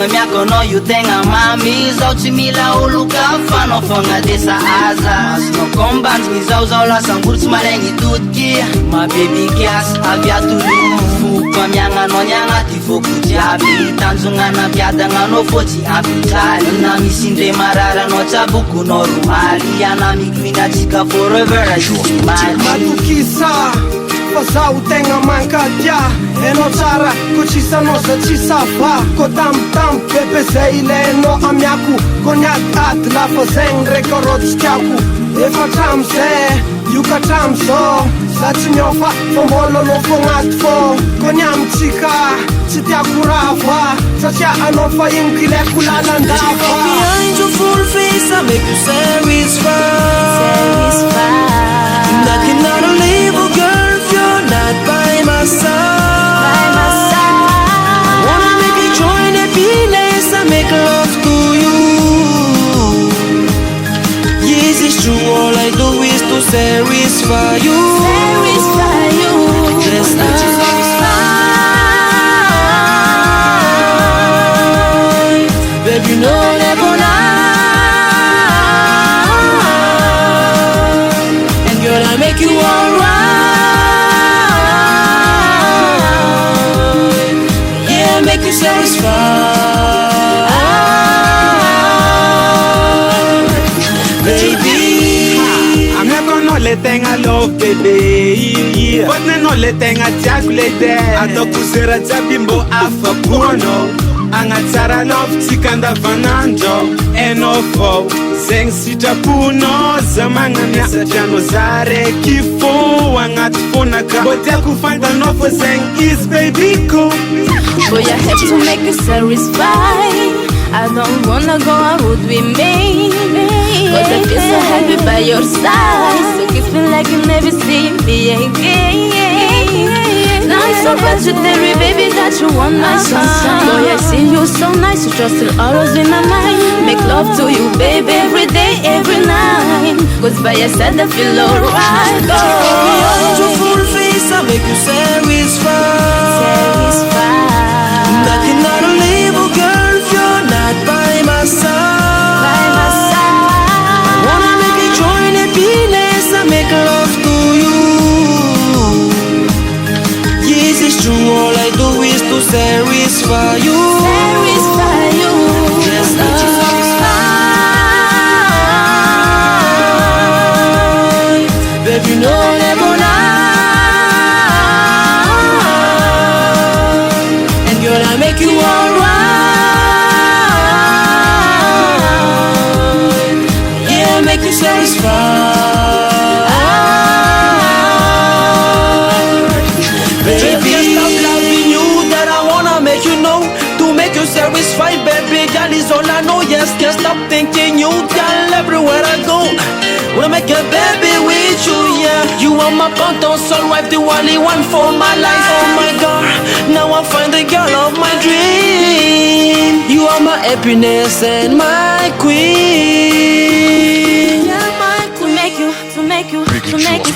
Fogna miakanao io tegna mamy zao tsy mila oloka fanao fogna desa aza Masonao kombanjigny zao lasambolo tsy maregny todiky Mabebi kiasy avy atolomo Foko amiagnanao ny agnaty voko jiaby Tanjognana viadagnanao fô tsy apitraly Na misy indre mararanao tsabokonao romaly Anamiky minatsika forever ajomaly Matokisa fa zaho tegna mankadia Enao tsara ko tsisy anao za tsy sava Ko tambitamby bebe zay ilainao amiako Ko niadiady lafa zegny reka rô tsy tiako Efa tramizay io ka tramizao Za tsy miofa fa mbola anao fô agnaty fô Ko niamitsika tsy tiako rava Satria anao fa igny kileko lalandava Behind your full face I make you satisfied I cannot leave a girl if you're not by my side Wanna make you join the feelings I make love to you Yes, it's true, all I do is to satisfy you Yes, baby, you know never lie And girl, I make you alright Yeah, I make you satisfied Baby I'm not gonna let thing I love, baby But no let thing I calculate Ato kusera jabimbo afa puno Angatsara love tikanda vananjo Enofo Zeng sitrapuno Zamanga miasa jano zare Kifo Angatfunaka Bote kufanda nofo zeng is baby ko Boy, I have to make you satisfied I don't wanna go out with me Cause I feel so happy by your side So kiss me like you never see me again Now I'm so vegetarian, baby, that you want my sunshine Boy, I see you so nice, you just still always in my mind Make love to you, baby, every day, every night Cause by your side I feel alright Behind your full face I make you satisfied I cannot leave a girl if you're not by my side Wanna make you join the feelings I make love to you Yes, it's true, all I do is to satisfy you Yes, baby, you know never lie And girl, I make you alright Yeah, I make you satisfied Baby, can't stop loving you That I wanna make you know To make you satisfied, baby Girl, is all I know Yes, can't stop thinking you Girl, everywhere I go Wanna make a baby with you, yeah You are my panton soul wife The only one for my life Oh my God Now I find the girl of my dream You are my happiness and my queen To make you